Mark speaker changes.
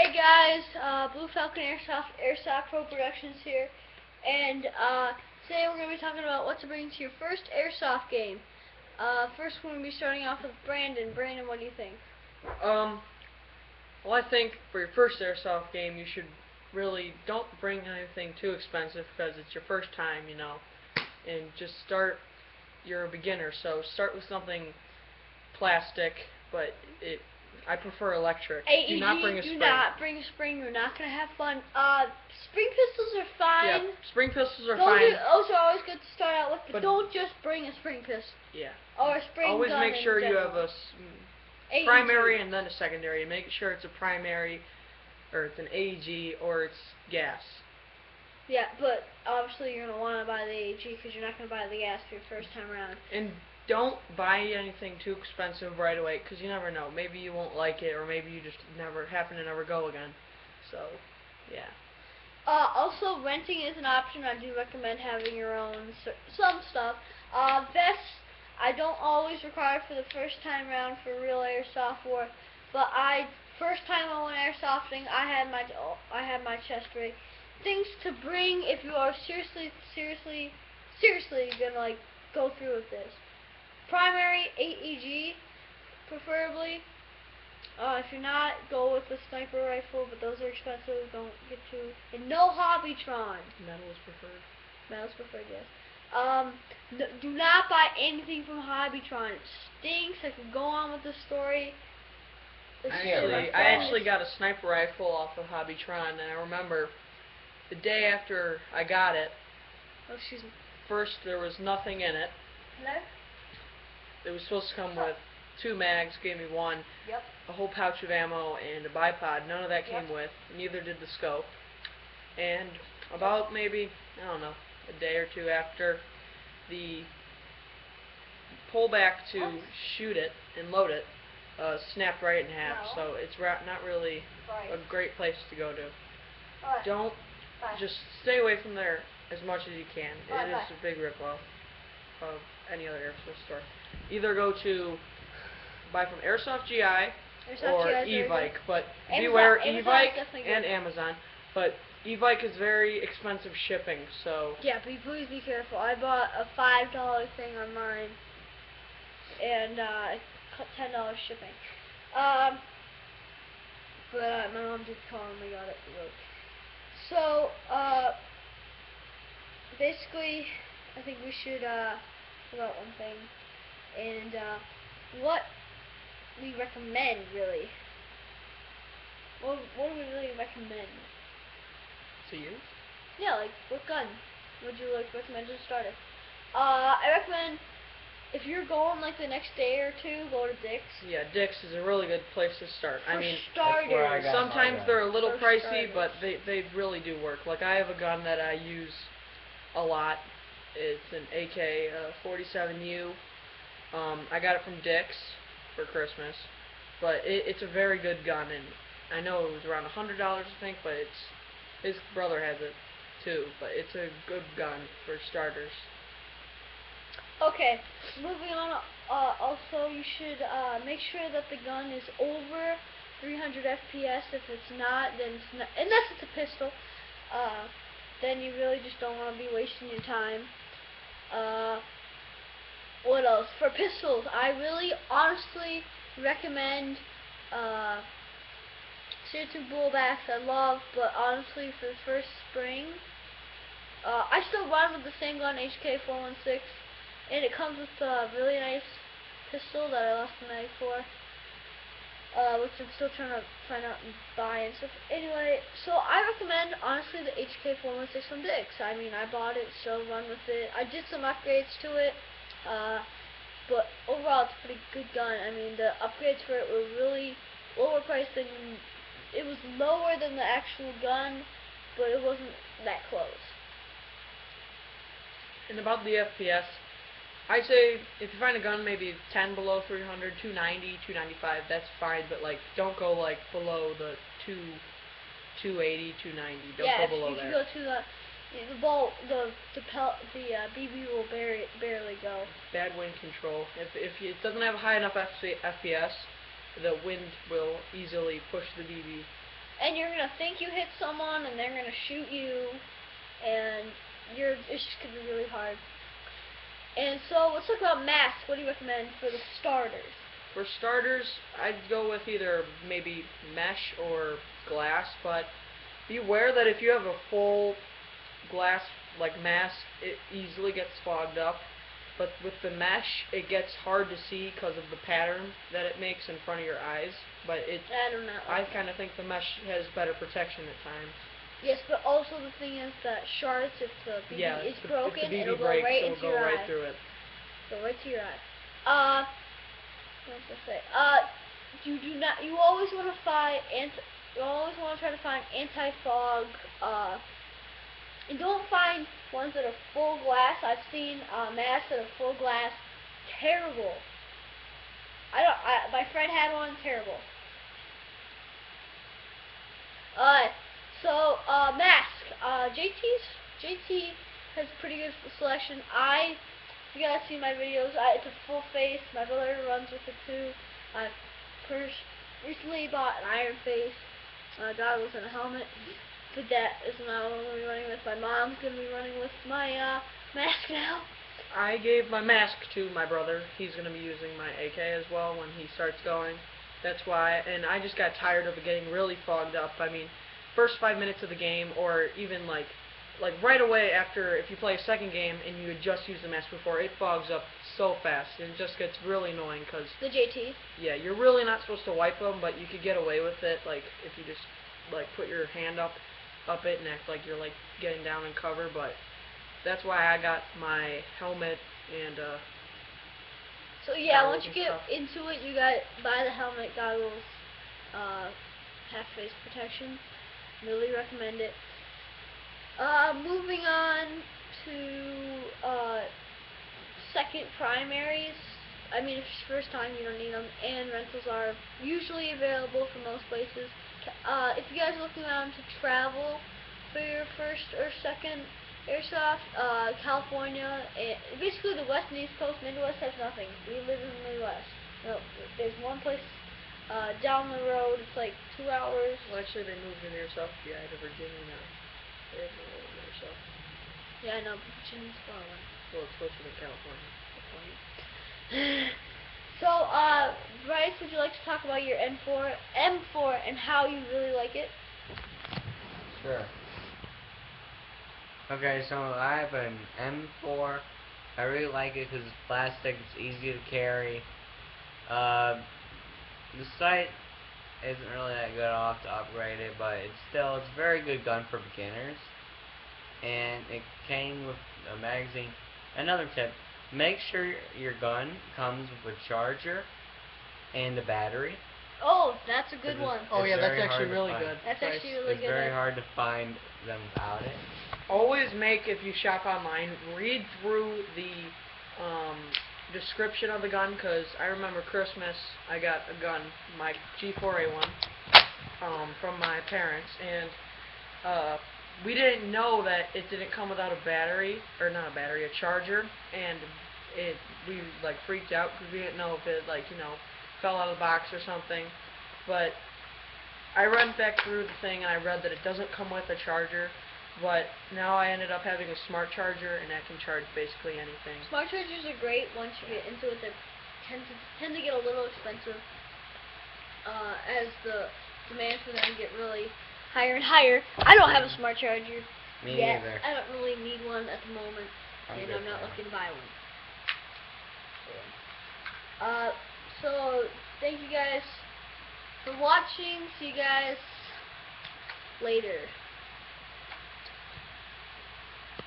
Speaker 1: Hey guys, Blue Falcon Airsoft Pro Productions here, and today we're going to be talking about what to bring to your first Airsoft game. First we're going to be starting off with Brandon. Brandon, what do you think?
Speaker 2: Well, I think for your first Airsoft game, you should really don't bring anything too expensive because it's your first time, and just start. You're a beginner, so start with something plastic, but I prefer electric.
Speaker 1: AEG,
Speaker 2: do not bring a
Speaker 1: do
Speaker 2: spring.
Speaker 1: not bring a spring. You're not going to have fun. Spring pistols are fine.
Speaker 2: Yeah, spring pistols are
Speaker 1: Those
Speaker 2: fine.
Speaker 1: Those are always good to start out with, but don't just bring a spring pistol.
Speaker 2: Yeah.
Speaker 1: Or a spring
Speaker 2: Always
Speaker 1: gun
Speaker 2: make sure
Speaker 1: in
Speaker 2: you
Speaker 1: general.
Speaker 2: have a primary and then a secondary. Make sure it's a primary, or it's an AEG, or it's gas.
Speaker 1: Yeah, but obviously you're going to want to buy the AEG because you're not going to buy the gas for your first time around.
Speaker 2: And don't buy anything too expensive right away because you never know. Maybe you won't like it, or maybe you just happen to never go again. So, yeah.
Speaker 1: Also, renting is an option. I do recommend having your own some stuff. Vests, I don't always require for the first time around for real airsoft war, but first time I went airsofting, I had my chest rig. Things to bring if you are seriously gonna go through with this. Primary AEG, preferably. If you're not, go with the sniper rifle, but those are expensive. Don't get too. And no Hobbytron.
Speaker 2: Metal is preferred.
Speaker 1: Metal is preferred, yes. Do not buy anything from Hobbytron. It stinks. I could go on with the story.
Speaker 2: I actually got a sniper rifle off of Hobbytron, and I remember the day after I got it.
Speaker 1: Oh, excuse me.
Speaker 2: First, there was nothing in it.
Speaker 1: Hello?
Speaker 2: It was supposed to come with 2 mags, gave me 1,
Speaker 1: yep,
Speaker 2: a whole pouch of ammo, and a bipod. None of that came with, neither did the scope. And about maybe, I don't know, a day or two after, the pullback to shoot it and load it snapped right in half, so it's not really a great place to go to. Don't, just stay away from there as much as you can. It is a big ripoff of any other airsoft store. Either go to buy from Airsoft GI or E-Bike, but beware E-Bike and Amazon. But E-Bike is very expensive shipping, so
Speaker 1: yeah, please be careful. I bought a $5 thing on mine, and it cost $10 shipping. But my mom did call and we got it. So basically, I think we should talk about one thing, and what we recommend, really. What do we really recommend?
Speaker 2: To use?
Speaker 1: Yeah, like what gun would you recommend to start it? I recommend if you're going like the next day or two, go to Dick's.
Speaker 2: Yeah, Dick's is a really good place to start.
Speaker 1: For
Speaker 2: I mean,
Speaker 1: starters.
Speaker 2: sometimes they're a little pricey, but they really do work. Like I have a gun that I use a lot. It's an AK-47U. I got it from Dick's for Christmas, but it's a very good gun, and I know it was around $100, I think, but his brother has it too, but it's a good gun for starters.
Speaker 1: Okay, moving on. Also, you should make sure that the gun is over 300 FPS. If it's not, then it's not, unless it's a pistol. Then you really just don't want to be wasting your time. What else? For pistols, I really honestly recommend Searching Bullbacks. I love, but honestly, for the first spring, I still run with the same gun, HK416, and it comes with a really nice pistol that I lost the night for, which I'm still trying to find out and buy and stuff. Anyway, so I recommend, honestly, the HK416 from Dick's. I mean, I bought it, so run with it. I did some upgrades to it, but overall, it's a pretty good gun. I mean, the upgrades for it were really lower priced than, it was lower than the actual gun, but it wasn't that close.
Speaker 2: And about the FPS, I say if you find a gun maybe 10 below 300, 290, 295, that's fine, but like don't go like below the 280, 290. Don't go below there.
Speaker 1: Yeah, if you go to the BB will barely go.
Speaker 2: Bad wind control. If it doesn't have high enough FPS, the wind will easily push the BB
Speaker 1: and you're gonna think you hit someone, and they're gonna shoot you, and it's just gonna be really hard. And so let's talk about masks. What do you recommend for the starters?
Speaker 2: For starters, I'd go with either maybe mesh or glass, but beware that if you have a full glass like mask, it easily gets fogged up. But with the mesh, it gets hard to see because of the pattern that it makes in front of your eyes. But
Speaker 1: I don't know.
Speaker 2: I kind of think the mesh has better protection at times.
Speaker 1: Yes, but also the thing is that shards, if the BB is broken,
Speaker 2: if the BB
Speaker 1: it'll
Speaker 2: breaks,
Speaker 1: go right
Speaker 2: it'll
Speaker 1: into
Speaker 2: go
Speaker 1: your
Speaker 2: right
Speaker 1: eye.
Speaker 2: through it.
Speaker 1: Go right to your eye. What was I say? You always want to find you always want to try to find anti-fog. And don't find ones that are full glass. I've seen masks that are full glass. Terrible. My friend had one. Terrible. Mask. JT has pretty good selection. You guys see my videos. It's a full face. My brother runs with it too. I recently bought an iron face, goggles, and a helmet. But that is not what I'm going to be running with. My mom's going to be running with my mask now.
Speaker 2: I gave my mask to my brother. He's going to be using my AK as well when he starts going. That's why. And I just got tired of it getting really fogged up. I mean, first 5 minutes of the game, or even like right away after, if you play a second game and you had just used the mask before, it fogs up so fast, and it just gets really annoying because
Speaker 1: the JT.
Speaker 2: Yeah, you're really not supposed to wipe them, but you could get away with it, like if you just put your hand up it and act like you're getting down and cover. But that's why I got my helmet and
Speaker 1: so yeah, once you get into it, you got buy the helmet, goggles, half face protection. Really recommend it. Moving on to second primaries. I mean, if it's your first time, you don't need them, and rentals are usually available for most places. If you guys are looking around to travel for your first or second Airsoft, California, basically the West and East Coast, Midwest has nothing. We live in the Midwest. No, there's one place down the road. It's like 2 hours.
Speaker 2: Well, actually, they moved an Airsoft GI to Virginia now. They have no Airsoft.
Speaker 1: Yeah, I know, but Virginia's far away.
Speaker 2: Well, it's closer to California.
Speaker 1: So, Bryce, would you like to talk about your M4 and how you really like it?
Speaker 3: Sure. Okay, so I have an M4. I really like it because it's plastic, it's easy to carry. The sight isn't really that good. I'll have to upgrade it, but it's a very good gun for beginners. And it came with a magazine. Another tip: make sure your gun comes with a charger and a battery.
Speaker 1: Oh, that's a good one.
Speaker 2: Oh yeah, that's actually really good.
Speaker 1: That's actually really good.
Speaker 3: It's very hard to find them without it.
Speaker 2: Always if you shop online, read through the description of the gun, because I remember Christmas, I got a gun, my G4A1, from my parents, and we didn't know that it didn't come without a battery, or not a battery, a charger, and we freaked out because we didn't know if it fell out of the box or something. But I read back through the thing and I read that it doesn't come with a charger. But now I ended up having a smart charger, and that can charge basically anything.
Speaker 1: Smart chargers are great once you get into it. They tend to get a little expensive as the demand for them get really higher and higher. I don't have a smart charger yet.
Speaker 3: Neither.
Speaker 1: I don't really need one at the moment, and I'm not looking to buy one. So thank you guys for watching. See you guys later.